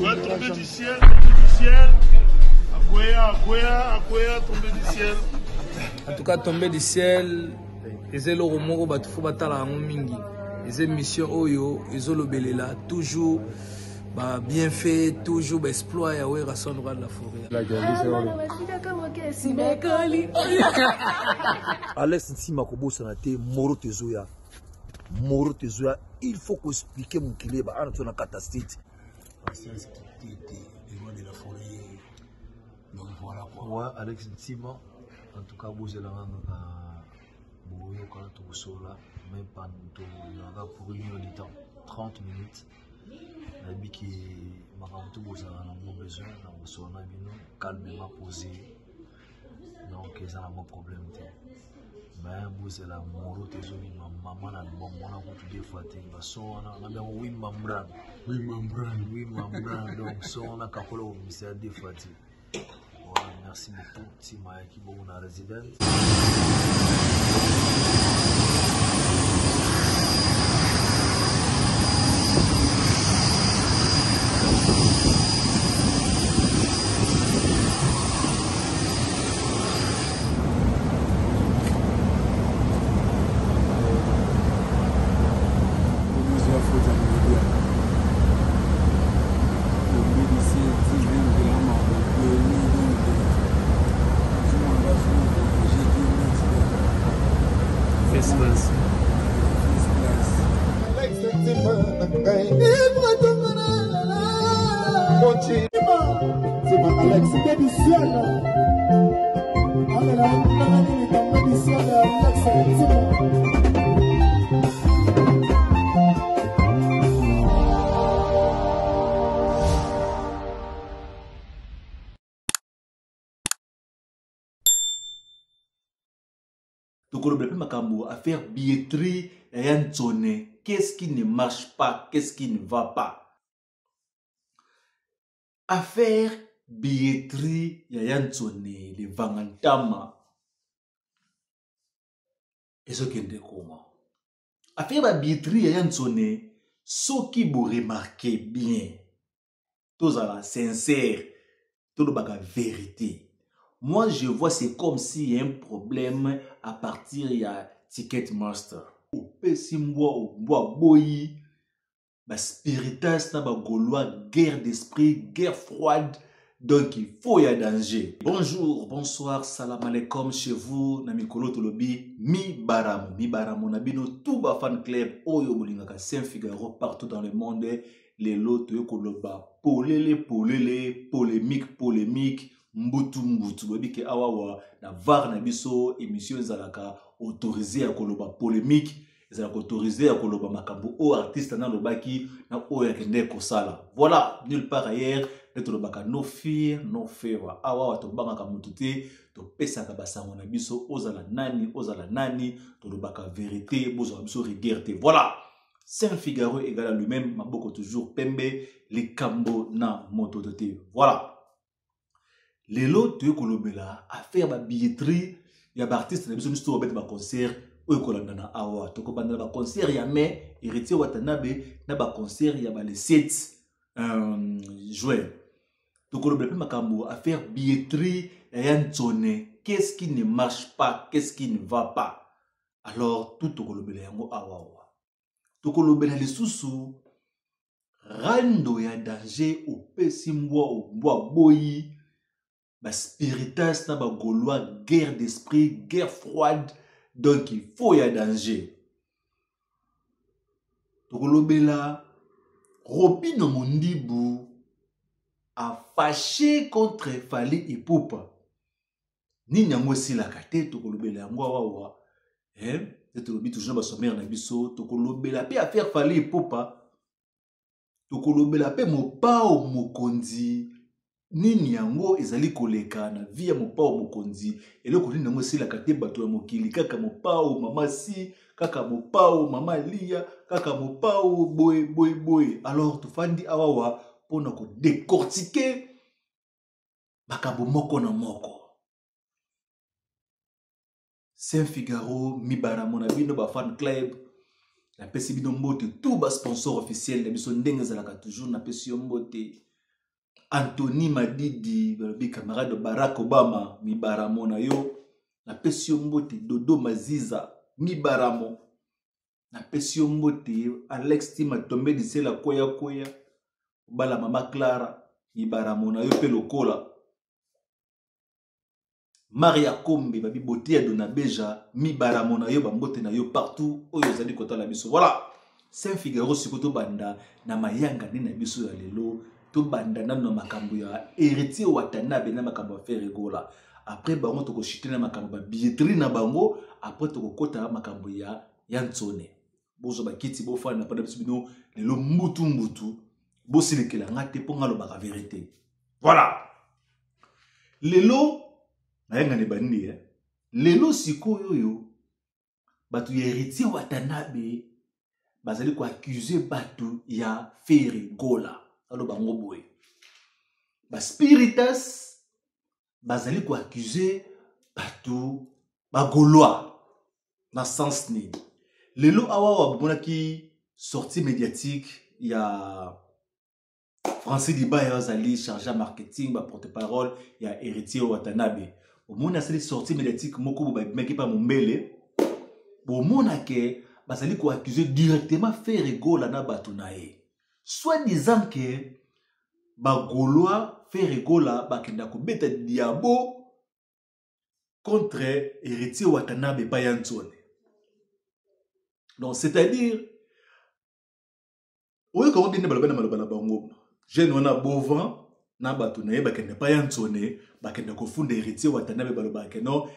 Ouais, tombé du ciel, tombé du ciel. Akwea, tombé du ciel. En tout cas, tombé du ciel. Et le romoro batufo batala mingi. Et mission oyo, ils ont le toujours bien fait, toujours exploit et ouais rasson droit de la forêt. Alex Ntima Kobo Sanate, Moro Tezoya. Moro Tezoya, il faut qu'on explique mon kilé, bah, on a catastrophe. De la forêt. Donc voilà quoi. Ouais, Alex Ntima, en tout cas, vous êtes là, vous êtes là, même pas pour une heure de temps, 30 minutes. Je que je suis besoin de calmement posé. Donc, c'est un bon problème. Mais vous êtes là, Moro Tezoya, maman, maman, deux fois, oui, membran. Donc, on a capolo, c'est deux fois. Merci beaucoup, Tima qui est mon résident. Donc, on a affaire billetterie et un tonné. Qu'est-ce qui ne marche pas? Qu'est-ce qui ne va pas? Affaire billetterie et un tonné. Les vangantama. Et ce qui est comment? Affaire billetterie et un tonné. Ce qui vous remarquez bien. Tout ça, sincère. Tout la vérité. Moi, je vois, c'est comme s'il y a un problème à partir de Ticketmaster. Au Pessimbois, au Bois Boyi, spiritas, gaulois, guerre d'esprit, guerre froide. Donc, il faut y avoir danger. Bonjour, bonsoir, salam alaikum chez vous. Namikolo Tolobi, mi baramu. Mi baramu, nabino, tout ba fan club, oyo bolingaka, Saint-Figaro, partout dans le monde. Les lots, yokoloba, polele, polémique. Mbutu babike awawa na var na biso émission ezalaka autorisé à koloba polémique ezalaka autorisé à koloba makambo o artiste na lobaki na o ya kende kosala voilà nulle part ailleurs neto lobaka no fear no favor awawa to banga ka mututé to pesaka basango na biso ozala nani to lobaka vérité bozo biso rigueur voilà Saint-Figaro égale à lui-même maboko toujours pembe likambo na mototé voilà. Les lots de Kolobela à faire ma billetterie, il y a des artistes qui ont besoin de concert, ou Kolandana Awa, Toko Bandana concert, il y a mais héritier Watanabe, na ba concert, il y a les 7 juin. Donc Kolobela Makambo à faire billetterie et un tonné. Qu'est-ce qui ne marche pas, qu'est-ce qui ne va pas? Alors tout Kolobela yango Awa. Kolobela les sous rando ya danger au Pessimbois au Bois Boyi. Spiritas, na gaulois, guerre d'esprit, guerre froide. Donc il faut y avoir danger. Tokolobela, Robino Mondibu a fâché contre Fali Ipupa. Ni nyango si la kate, Tokolobela, wawa. Tokolobi toujours ba sommaire na biso, Tokolobela, pe affaire Fali Ipupa. Tokolobela, pe mopao mokonzi. Nini yango ezali koleka na via mopao mokonzi eloko nini yango sila kate bato ya mokili kaka mopao mama si kaka mopao mama lia kaka mopao boy alors tofandi awawa pona ko décortiquer makambo moko na moko Saint-Figaro mibara mona bino ba fan club na pesi bino mbote tout ba sponsor officiel na biso ndenge zalaka toujours na pesi yo mbote Anthony Madidi, balobi camarade de Barack Obama, mi baramo na yo. Na pesi yo mbote Dodo Maziza, mi baramo. Na pesi yo mbote Alex Tima Tombe di Sela Koya. Bala Mama Clara, mi baramo na yo pe lokola. Maria Kombe, babi bote ya Donabeja, mi baramo na yo bambote na yo partout. Oyo zali kota la biso. Voilà. Saint-Figaro sikoto banda na mayanga ni na biso ya lelo. To banda na makambo ya héritier Watanabe na makambo ya Ferregola. Après bango toko chiter na makambo ba billetterie na bango, après toko kota makambo ya Yansone. Bozo ba kiti bo fa na pada bisibino lelo mbutu bo silekela ngate po ngalo ba vérité. Voilà. Lelo na ne bandi lelo sikoyo yo batu ya héritier Watanabe bazali ko accuser batu ya Ferregola. Alors bango boy. Ba spiritas bazali ko accuser batu ba Gaulois na sens ni. Lelo awa wa bonaki sortie médiatique ya Francis Dibaya zali chargé marketing ba porte-parole ya héritier Watanabe. Au mona sali sortie médiatique moko ba meki pa mombele. Bo mona ke bazali ko accuser directement Ferregola na batu na ye. Soit disant que ba Gaulois Ferregola bakenda ko beta diabo contre héritier Watanabe pa Yansone. Donc c'est-à-dire oyo ko binde balobana bango. Jeune on a Bovan na batu na ye bakenda pa Yansone bakenda ko funda héritier Watanabe baloba ke non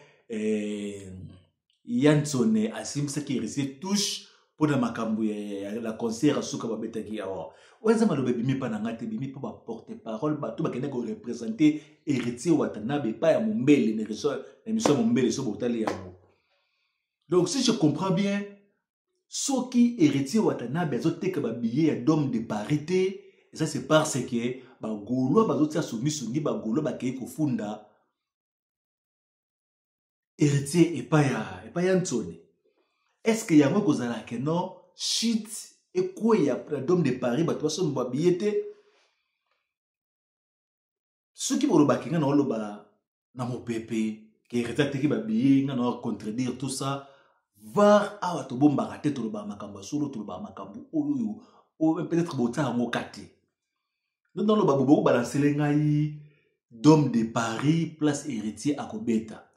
Yansone asimsa ki héritier touche pour na makambo ya la concert asuka babeta ki awa. Oza malobe bimi pa na ngate bimi pa ba porte-parole batu bakenda ko représenter héritier Watanabe pa ya mombele ne émission mombele so botali yango. Donc si je comprends bien, soki héritier Watanabe azoteka ba billet ya d'homme de parité, et ça c'est parce que ba Gaulois bazotia soumisungi ba Gaulois bakei ko funda héritier et pas ya Nsone. Est-ce que yango kozala ke non shit et quoi ya d'homme de Paris ba toi so mba billet soki boloba kinga na oloba na mopepe ke héritier teki ba billet nga na contredire tout ça. Var awa to bomba raté to ba makambo solo to ba makambo oyo o peut-être bota ngo kati. Dans le babobo balancer ngai d'homme de Paris place héritier à Kobeta.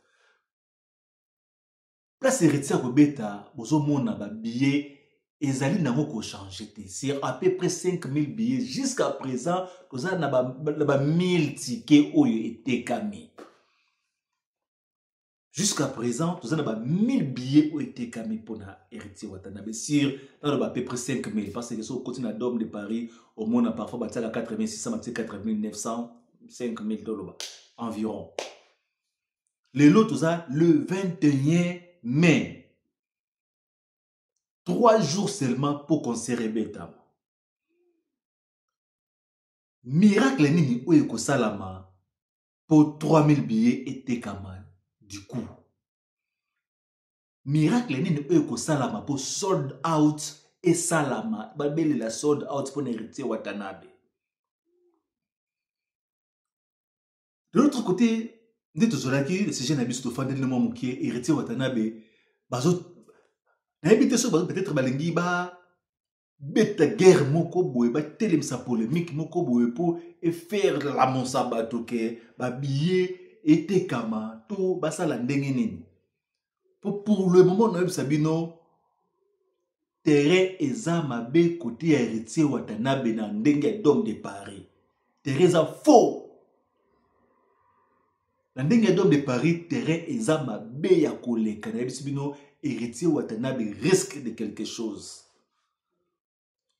Place héritier à Kobeta, bozo mona ba billet ezali nango ko changer té. C'est à peu près 5000 billets jusqu'à présent, koza na ba 1000 tickets oyo été kami. Jusqu'à présent, nous avons 1000 billets qui ont été camis pour héritier Watanabe. Sur, nous avons à peu près 5000. Parce que si on continue à Dôme de Paris, au monde, parfois, on a 4600, 4900, 5000 dollars environ. Les lots, tout ça, le 21 mai. 3 jours seulement pour qu'on se rébête. Miracle, nini, ou salama pour 3000 billets étaient camis. Du coup, miracle nini eko salama pour sold out et salama babeli la sold out pour héritier Watanabe. De l'autre côté, nous tozolaki ces jeunes habits stofan de moment qui est héritier Watanabe bazo na habité so peut-être balengi ba beta guerre moko boye ba telemsa polémique moko boye pour et faire la monsabato ke ba billet était kama to basala ndenge nini. Pour le moment na sabino terrain eza mabe côté héritier Watanabe na ndenge d'homme de Paris. Terrain eza faux. Na ndenge d'homme de Paris terrain eza mabe ya koleka na sabino héritier Watanabe risque de quelque chose.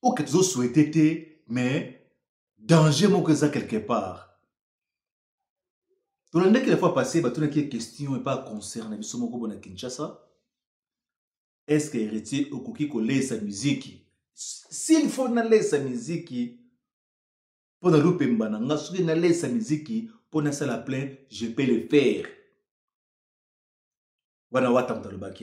Ou que tu souhaité mais danger mon que ça quelque part. Dans la fois passée, il y a une question et pas concernant le Kinshasa. Est-ce que héritier Okuki collait sa musique? S'il faut n'aller sa musique, pour ne louper m'bananga, s'il n'aller sa musique, pour ne pas la plaindre, je peux le faire. Voilà what I'm talking about.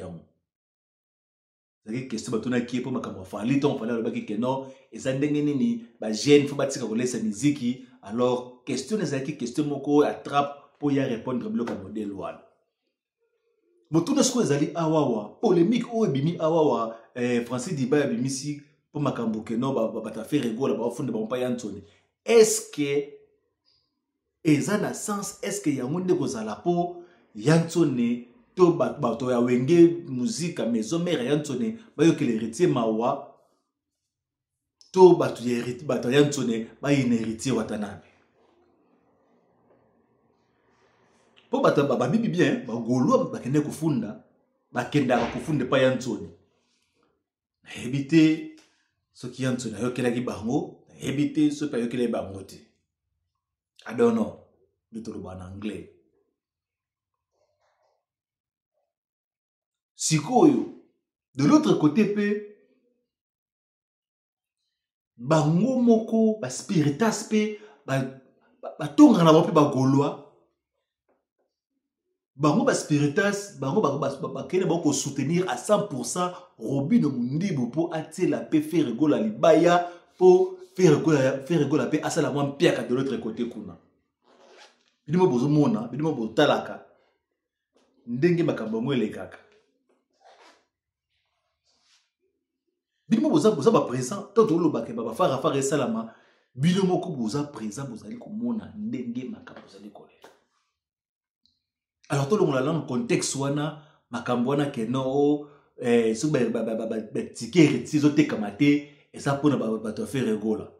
C'est une question qui est pour ma caméra. Fallait le baki que non, et ça n'engage ni ba jeune faut bâtir coller sa musique, alors question ezalaki question moko attrape pour y répondre bloc à modèle wana motuna siko ezali awawa polémique o ebimi awawa Francis Diba ebimisi pour makambo ke no ba faire rigola ba funda ba pa Yantsone est-ce que eza na sens est-ce que yango nde kozala po Yantsone to bato ya wenge musique maison mère Yantsone bayokele héritier mawa to bato ya Yantsone bayina héritier watanabe po bato babibi bien bagolo bakende kufunda bakenda kufunda pa Yantsone ebite soki Yantsone ayokela ki bango ebite so pa yokele bango te I don't know bitolo en anglais sikoyo de l'autre côté pe bango moko ba spiritas pe ba tonga na ba goloa bango ba spiritas bango ba kene ba ko soutenir à 100% Robino Mundibu pour attirer la paix faire rigola libaya pour faire rigola paix asala mwa piaka de l'autre côté kuna bidimo bozo mona bidimo bozo talaka ndenge makambo mwele kaka bidimo boza ba présent tant to lobake ba fara salama bino moko boza présent bozali komona ndenge makambo zali kolela alors to longola dans contexte wana makambo wana ke no so ba ticket tizo te kamate et ça pona ba to faire rigola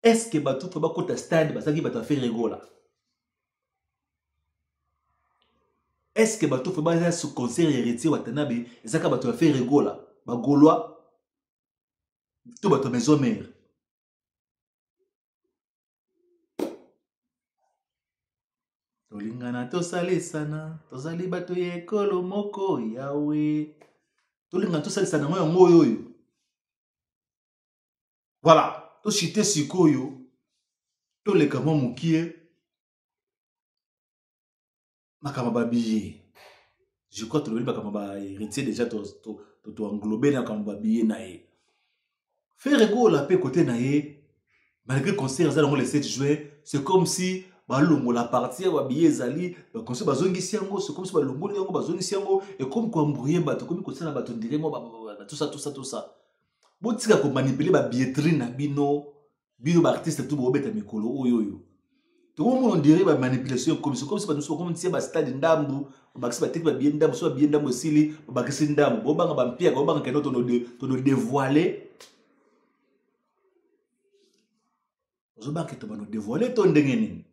est-ce que ba tout ba kota stade ba saki ba to faire rigola est-ce que ba tout fa ba ce concert héritier watanabe et ça ka ba to faire rigola ba goloa to ba to maison mère tolingana tosalisana tozali bato ya ekolo moko yawe tolingana tosalisana ngo oyo voilà to chite sikoyo to leka mo mukie makama babiye je crois to le bakama ba héritier déjà to englober na makama babiye na ye faire rigola pe côté na ye malgré concert za le 7 juin c'est comme si balongo la partie wa billet zali ba conseil bazongisi yango c'est comme si balongo yango bazongisi yango et comme quoi mbrouiller bato comme ko sala bato ndire mo tout ça botika ko manipuler ba billetterie na bino ba artiste tout bobeta mikolo oyo to mo on dirait ba manipulation comme si bato comme si ba stade ndambu ba kisi ba tek ba billet ndambu so ba billet ndambu sili ba kisi ndambu bo banga ba mpia ko banga keno to dévoiler zo ba ke to ba no dévoiler to ndenge nini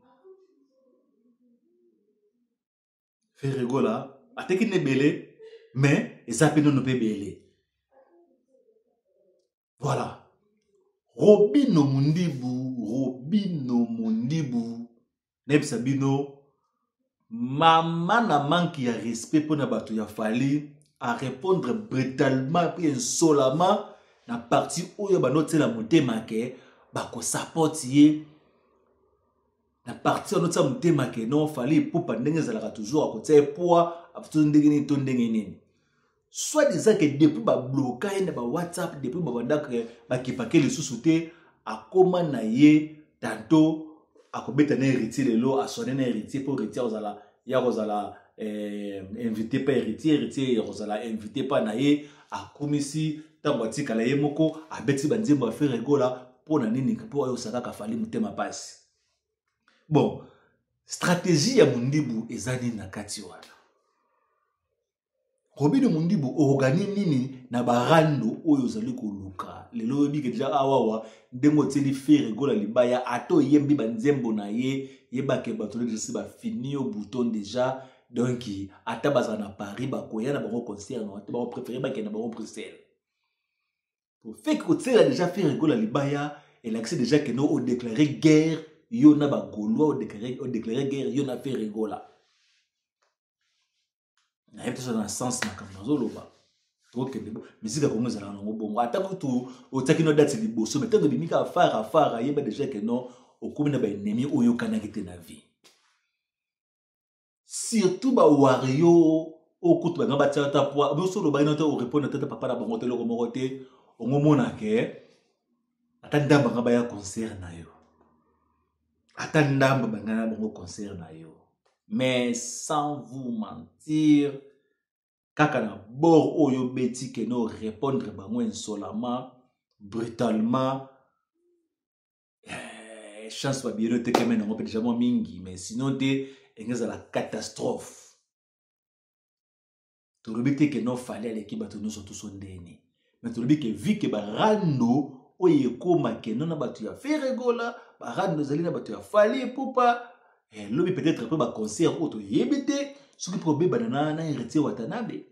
faire rigola ateki ne belé mais ezapino no pe belé voilà Robino Mundibu nebisa bino mama na manque ya respect pour na bato ya fali à répondre brutalement puis insolemment na partie oyo banotela motema ke bako support ye na partie onotsa motema ke non fali pour pandenge zalaka toujours à côté poids abtu ndenge ni to ndenge nini soit disant que depuis ba blocage na ba WhatsApp depuis ba bandaka ba kipake le sous-souté akoma na ye tantôt akobeta na héritier lelo a sonner na héritier pour héritier ozala ya kozala invité pas héritier ozala invité pas na ye akomisi tango atika la ye moko abeti banzembo a faire rigola pour na nini pour ayo saka fali mutema pasi bon stratégie ya Mundibu ezani na kati wana Robino Mundibu organi nini na barando oyo zali koluka lelo yebike déjà awawa ndengo teli faire rigola libaya ato yembi banzembo na ye yebake bato lesi ba fini au bouton déjà donc ata baza na Paris bakoya na bango concert no ata ba préférer ba kena bango Bruxelles pour fait que c'est déjà faire rigola libaya et l'accès déjà que nous au déclarer guerre yo na ba gaulois au déclarer guerre yo na faire rigola na yebto ça dans le sens na kambazo loba ok musique comme ça na bongo ata ko tu otaki no date liboso mais tango bimika fara yeba déjà que non okomi na ba ennemi oyo kanaki te na vie surtout ba wario okutu ba ngaba tata poa boso loba ino te o répondre tata papa na bango te loko moko te ongomona ke ata ndamba ngaba ya concert na yo ata ndamba bangana bango concert na yo. Mais sans vous mentir, kaka na bord oyo beti que no répondre bango insolemment, brutalement, chance pas bien te kemen ngo déjà mo mingi, mais sinon te engeza la catastrophe. To robite que no fallait l'équipe bato no surtout son ndeni. Mais to robite que vu que ba rando oye koma que non na bato ya feregola, ba rando zali na bato ya fali pupa, et lobi peut-être après ba concert auto yebite, ce qui problème banana na héritier Watanabe.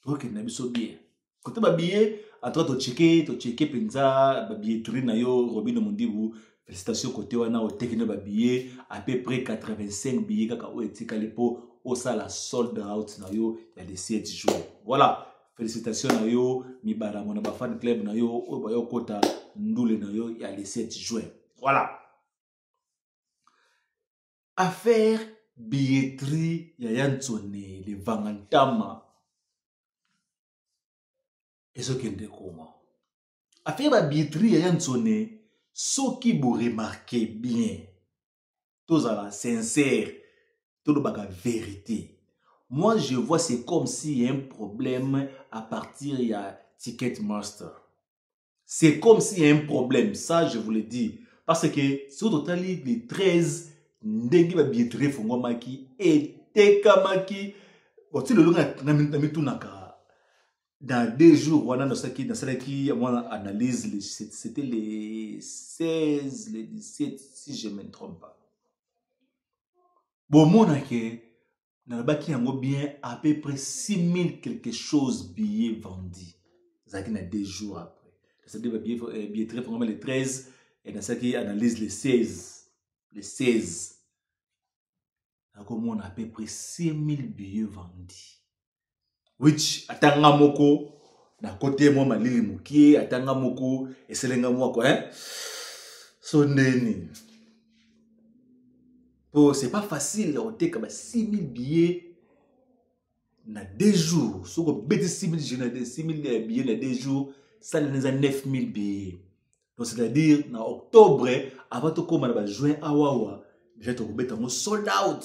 Ok, na biso bien. Côté ba billet, à toi to checker penza ba billetterie na yo Robino Mondibu. Félicitations côté wana au techno ba billet à peu près 85 billets kaka o etika lepo au sala sold out na yo il y a des 7 jours. Voilà, félicitations na yo mibara mona ba fan club na yo o ba yo kota ndule na yo il y a les 7 juin. Voilà. Affaire billetterie ya Yansone le Vangantama. Et ce qui est comment? Affaire la billetterie ya Yansone, ce qui vous remarquez bien, tous à la sincère, tout le bagage vérité. Moi, je vois c'est comme s'il y a un problème à partir il y a Ticketmaster. C'est comme s'il y a un problème, ça je vous le dis. Parce que sur le total, les 13, ndenge ba billetterie fongomaki et tekamaki. Bon, tu le long na mitu naka. Dans 2 jours, on a analyse, c'était les 16, les 17, si je ne me trompe pas. Bon, mon aké, dans le baki, on a bien à peu près 6000 quelque chose billets vendus. Ça qui 2 jours après. C'est-à-dire que billet très probablement les 13, et dans ça qui analyse les 16. Les 16. Donc, on a à peu près 6000 billets vendus. Which atanga moko na côté moi malili mukie atanga moko eselenga moi quoi hein so ndeni po c'est pas facile on te ka 6000 billets na 2 jours so ko beti 6000 billets na 2 jours ça les 9000 billets donc c'est-à-dire na octobre avant to koma na juin awawa déjà to beta mo sold out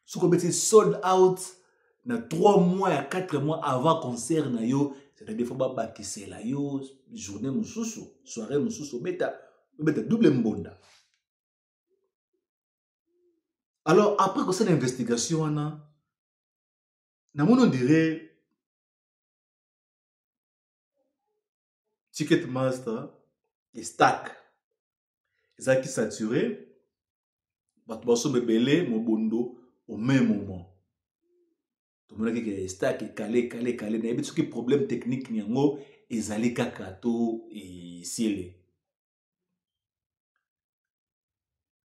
so ko beti sold out. Na 3 mois à 4 mois avant concert na yo, c'est-à-dire faut pas bâtisser la yo journée mususu, soirée mususu beta double mbonda. Alors après que cette investigation na mon on dirait Ticketmaster et stack. Ils ont qui saturé, batbaso bebele mobondo au même moment. Tout le monde qui stack calé na yebi soki problème technique nyango ezali kaka to et cielé.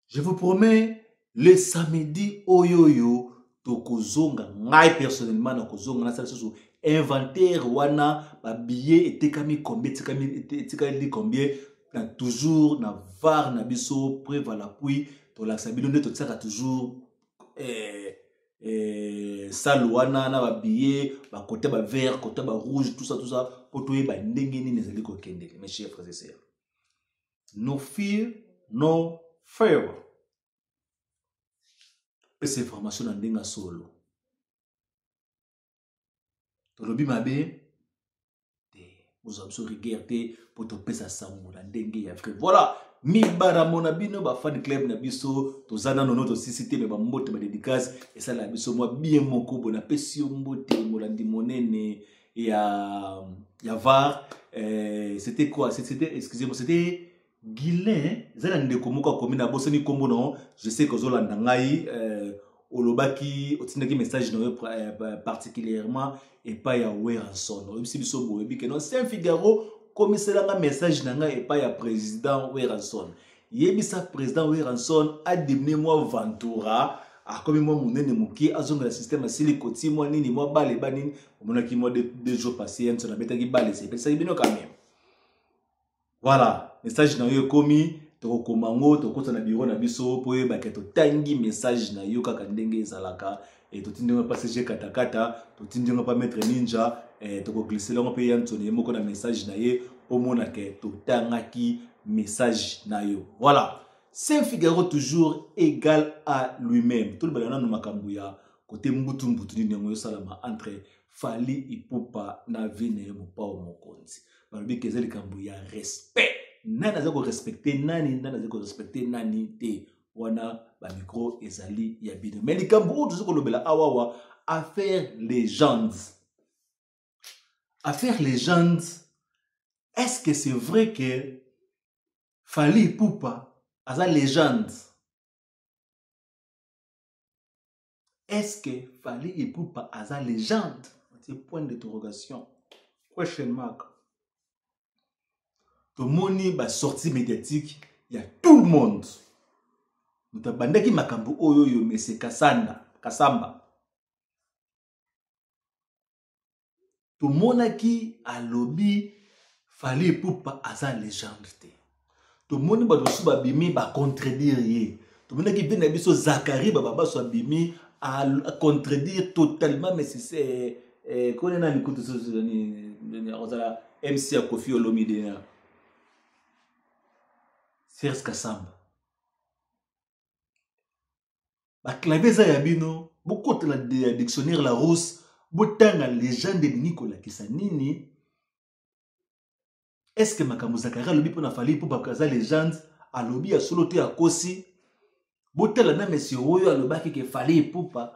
Je vous promets le samedi oyoyo tokozonga ngai personnellement na kozonga na sala so inventaire wana ba billet etekami combien etekami combien na toujours na var na biso preuve à l'appui to la sabino ne to tsaka toujours salouana na ba billet ba côté ba vert côté ba rouge tout ça pour toi ba ndenge ni nezali ko kende mes chers frères et sœurs. No fear no favor. Et ces informations na ndenga solo to lobi mabe vous avez regardé pour te pesa sango na ndenge ya frère. Voilà mibara mona bino ba fan club na biso tozana no notre cité me ba mbote ba dédicace et ça la biso moi bien moko bona pesi mbote molandi monene ya var c'était quoi c'était excusez-moi c'était Guilin zala ndeko moko komi na bosani kombo non je sais que zolanda ngai olobaki otindaki message no particulièrement et pas ya Weranson no bisi biso boye bi que non Saint Figaro commissaire un message nanga et pas ya président Weranson yebisa président Weranson a dimné moi Ventura a comme moi monene muki azonga le système asili koti moi nini moi bale banini monaki moi 2 jours passés en sona betaki bale c'est ça bino quand même. Voilà message na yo komi to komango to kota na bureau na biso po ba keto tangi message na yo kaka ndenge ezalaka et to tindinga passager katakata to tindinga pa mettre ninja to ko glisser longo pe Anthony moko na message na ye au monake totangaki message na yo. Voilà. Saint Figaro toujours égal à lui-même. Tout le balana no makambu ya côté mbutu mbutu ni ngoyo salama entre Fally Ipupa na vine mo pa o mokonzi. Balobi kezeli kambu ya respect. Nani azako respecter nani, nani azako respecter nani te. Wana ba micro ezali ya bino. Mais likambu o tuzoko lobela awawa affaire légende. Affaire légende. Est-ce que c'est vrai que Fally Ipupa a sa légende? Est-ce que Fally Ipupa a sa légende? C'est point d'interrogation. Question mark. Tout le monde va sortir médiatique. Il y a tout le monde. Nous avons bandaki makambo oyoyo mais c'est Kasamba. Tout le monde qui a lobby Fally Ipupa a sa légende. Tout le monde va bimi ba contredire. Tout le monde qui vient biso Zakari baba so bimi à contredire totalement mais c'est qu'on est ni kutu ni MC à Kofi Olomide. Serge Kasamba. Ba clavier za yabino beaucoup de la dictionnaire la rousse botanga légende de Nicolas Kisanini. Est-ce que makambo Zakari lobi pona Fally Ipupa kaza légende a lobi a solo te a kosi botela na monsieur oyo alobaki ke Fally Ipupa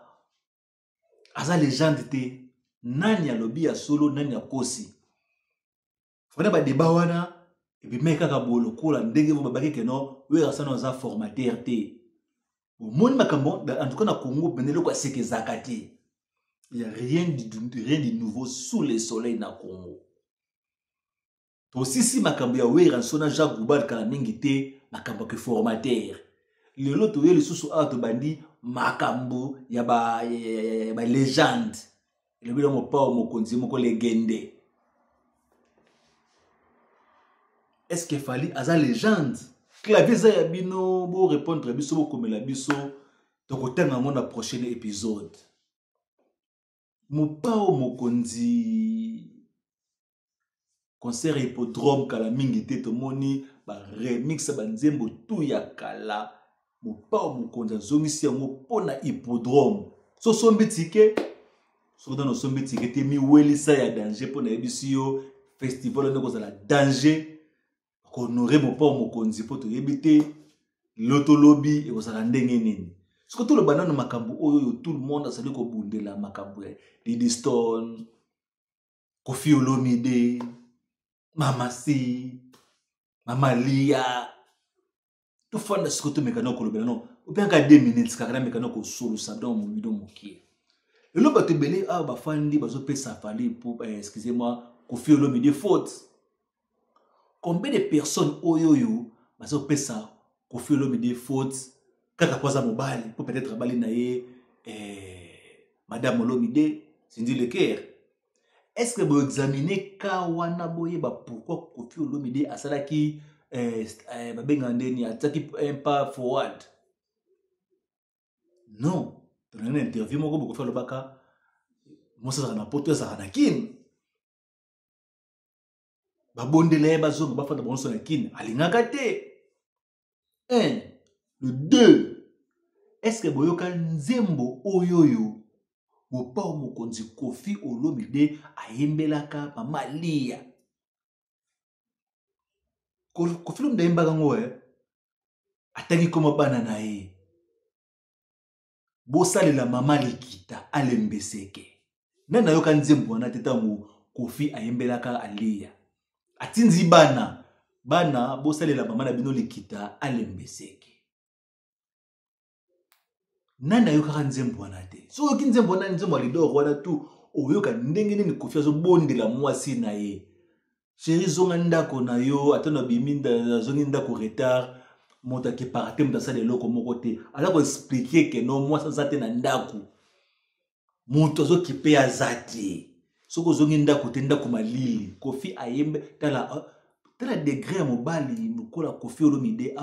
aza légende te nani alobi a solo nani a kosi fona ba débat wana et puis meka ka bolo kola ndenge bo babaki ke non we rasana za formateur te au monde makambo en tout cas na Congo benelo kwa seke zakati il y a rien de nouveau sous le soleil na Congo. Aussi si makambo ya we rasana Jacques Goubal kala mingi te makambo ke formateur le loto ye le susu auto bandi makambo ya ba légende le bilo mo pa mo konzi mo ko legende. Est-ce que Fally aza légende? Clavier za ya bino bo répondre biso bo komela biso to kotanga mon prochain épisode. Mo pa mo konzi concert hippodrome kala mingi te to moni ba remix ba nzembo tout ya kala. Mo pa mo konza zongisi yango pona hippodrome. So sombi ticket so dans sombi ticket te mi welisa ya danger pona ebisio festival ndeko za la danger. Honoré mon pa mo konzi poto yebite lotolobi e kozala ndenge nini. Siko tout le banano makambu oyo tout le monde asali ko bundela makambu ya Didi Stone, Kofi Olomide, Mama C, Mama Lia. Tout fanda siko to mekano ko lobela non. Ou bien ka 2 minutes ka kana mekano ko solo sa dans mon bidon mokie. Le lo bato belé a ba fandi bazo pesa Fally pour excusez-moi Kofi Olomide faute. Combien de personnes oyoyo bazo pesa Kofi Olomide faute kaka poza mobali pour peut-être bali na ye madame Olomide Cindy Leker. Est-ce que vous examinez kawana boye ba pourquoi Kofi Olomide asalaki babenga ndeni ataki un pas forward? Non, dans une interview moko boko fa lobaka mosa na poto za na kin babondele bazongo bafata bonso na kin alingaka te. 1. Le 2. Est-ce que boyoka nzembo oyoyo mopa mokonzi Kofi Olomide ayembelaka Mama Lia? Kofi Olomide ayembaka ngo atangi koma bana na ye bosalela Mama Likita alembeseke. Nana yoka nzembo wana tetango Kofi ayembelaka Alia atinzi bana bosalela Mama na bino Likita alembeseke. Nana yoka nzembo wana te. So yoki nzembo wana nzembo lidor wana tu oyoka ndenge nini Kofi azo bondela mwasi na ye. Chéri zonga ndako na yo atona biminda zongi ndako retard monta ki parate monta sa de loko moko te. Ala ko expliquer que non moi ça te na ndako. Monto zo ki pe azati. Soko zongi ndako te ndako malili. Kofi ayembe tala degré mobali mukola Kofi Olomide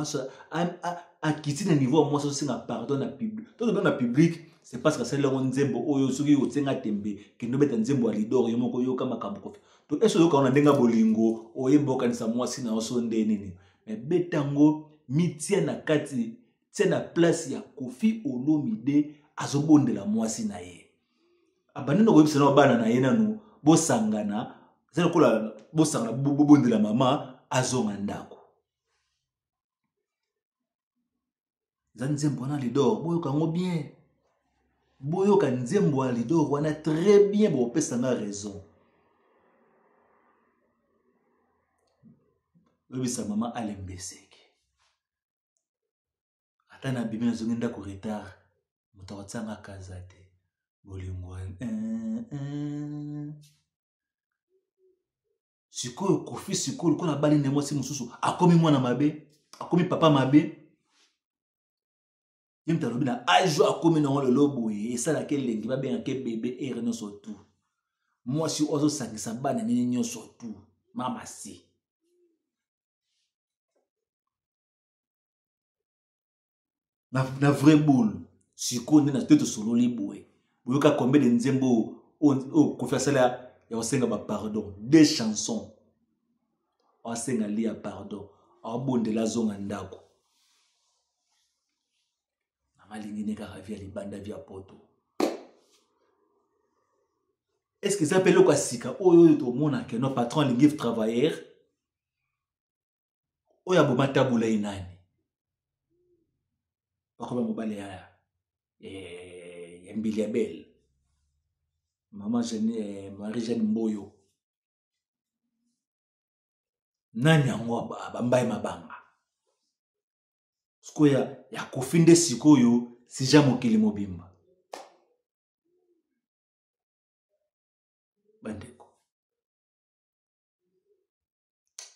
a kitine niveau moi so singa pardon na public. Tout dans na public c'est parce que c'est là on nzembo oyo soki otenga tembe kendo beta nzembo ya lidor yo moko yo kama kambo kofi to eso yo kaona ndenga bolingo oyemboka nisa mwasi na oso ndenini mais betango mitia na kati tia na place ya Koffi Olomide azobondela mwasi na ye abanino koyebisa na bana na ye nanu bosangana zelo kola bosangana bobondela mama azonga ndako Nzembo na lidor boyoka ngo bien boyoka nzembo lidor wana très bien bo pesa na raison bebisa mama alembeseke ata na bimi na zongi ndako retard moto atsanga kaza te bolingo sikoyo Koffi sikoyo ko na bali ne mwasi mususu akomi mwana mabe akomi papa mabe yemta lobi na ajo akomi na le lobo e sala ke lengi ba bien ke bébé et reno surtout moi si ozo sangisa bana nini nyo surtout mama si na vrai boule siko na tete solo libwe boyoka combien de nzembo o Koffi asala ya osenga ba pardon des chansons osenga lia pardon abondela zonga ndako alingi kaka via libanda via poto est-ce que ça appelle le kasika oyo to mona que nos patrons lingi travailleurs oya bo matabula inani bakoba mobale ya mbili ya belle maman Jeanne Marie Jeanne Mboyo nani yango bambaye mabanga Skoya ya Koffi nde sikoyo si jamokili mobimba bandeko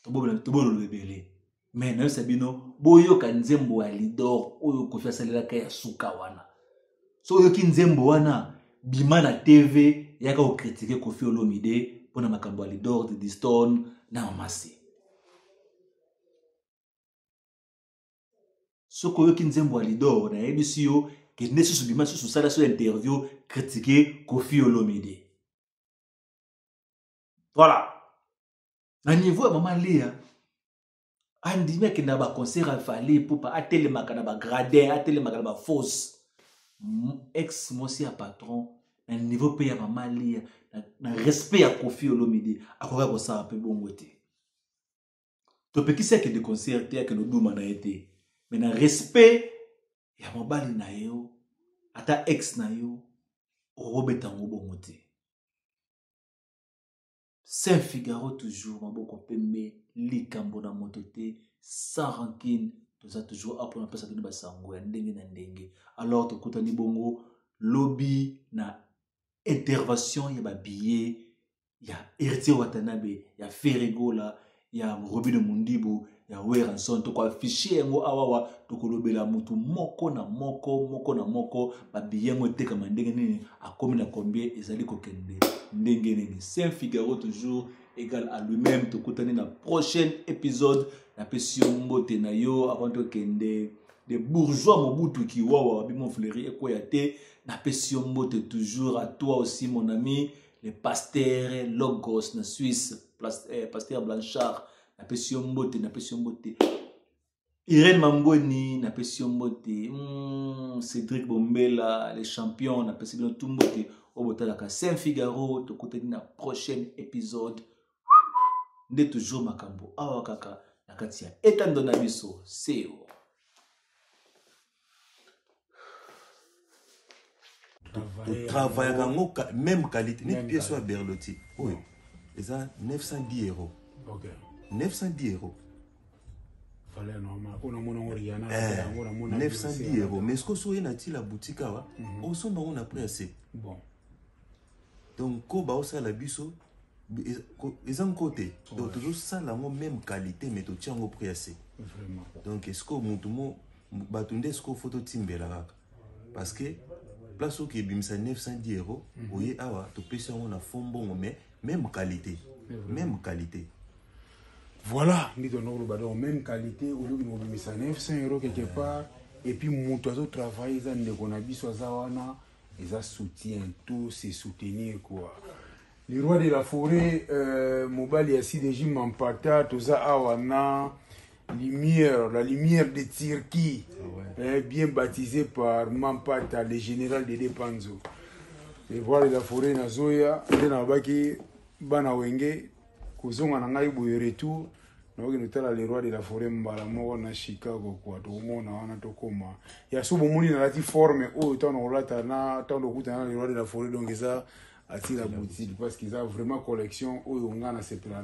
tobolo lebele mais na sabino boyoka nzembo ya lidor oyo Koffi asalelaka ya suka wana so yoki nzembo wana bima na TV yaka okritike Koffi Olomide pona makambo ya lidor de Diston na mamasi soko yoki nzembo ya lidor na yebisi yo ke ne susu bima susu sala so interview critiquer Koffi Olomide voilà na niveau ya mama Léa andi meke na ba concert a fallait pour pas atelemaka na ba gradin atelemaka na ba fosse ex mosi ya patron na niveau pe ya mama Léa na respect ya Koffi Olomide akoka ko sa pe bongo te to pekisa ke de concert ya ke no duma na été mais na respect ya mobali na yo ata ex na yo robeta ngo bongo te Saint Figaro toujours maboko pembe likambo na moto te sans rancune toza toujours après on pesa ba sango ya ndenge na ndenge alors to kutani bongo lobby na intervention ya ba billet ya Héritier Watanabe ya Ferregola ya Robino Mundibo ya Weranson to kwa afficher ngo awawa to kolobela mutu moko na moko ba billet ngo te kama ndenge nini akomi na combien ezali kokende ndenge nini Saint Figaro toujours égal à lui-même to kutani na prochain épisode na pesio mbote na yo avant to kende des bourgeois Mobutu qui wawa bimon fleury ekoyate na pesio mbote toujours à toi aussi mon ami les pasteurs Logos na Suisse pasteur Blanchard na pesio mbote Irène Mamboni na pesio mbote Cédric Bombela les champions na pesio tout mbote au botalaka Saint Figaro to kutani na prochain épisode nde toujours makambo awa kaka na kati ya etando na biso seo travailler même qualité ni pièce à Berlotti oui ils ont 910 €. OK 910 €. Fallait normal on a mon Oriana 910 €. Mais ce que soit na ti la boutique wa on sont on a pris assez bon donc ko ba osa la biso ils ont côté donc toujours ça la même qualité mais tu tiens au prix assez vraiment donc est-ce que mutumo batunde est-ce que photo timbela parce que place où qui bimsa 910 €, oui, awa, tu peux on a fond bon, mais même qualité. Même qualité. Voilà, nous avons même qualité, au lieu de 900 € quelque part, et puis nous avons travaillé, nous avons ils ont soutien, tout c'est soutenir quoi. Les rois de la forêt, Mobali Yassi de Jim Mampata, tout ça awana, lumière, la lumière de Tirki, bien baptisé par Mampata, le général de Depanzo. Les rois de la forêt Nazoya, Denabaki, Banawenge, Kozonga Nangai Boyeretu, nous avons les rois de la forêt Mbalamo na Chicago quoi, tout le monde a un tokoma. Il y a souvent moni na la forme, oh tant on l'a tana, tant le goût les rois de la forêt donc ça attire la boutique parce qu'ils ont vraiment collection, oh on a ces plans.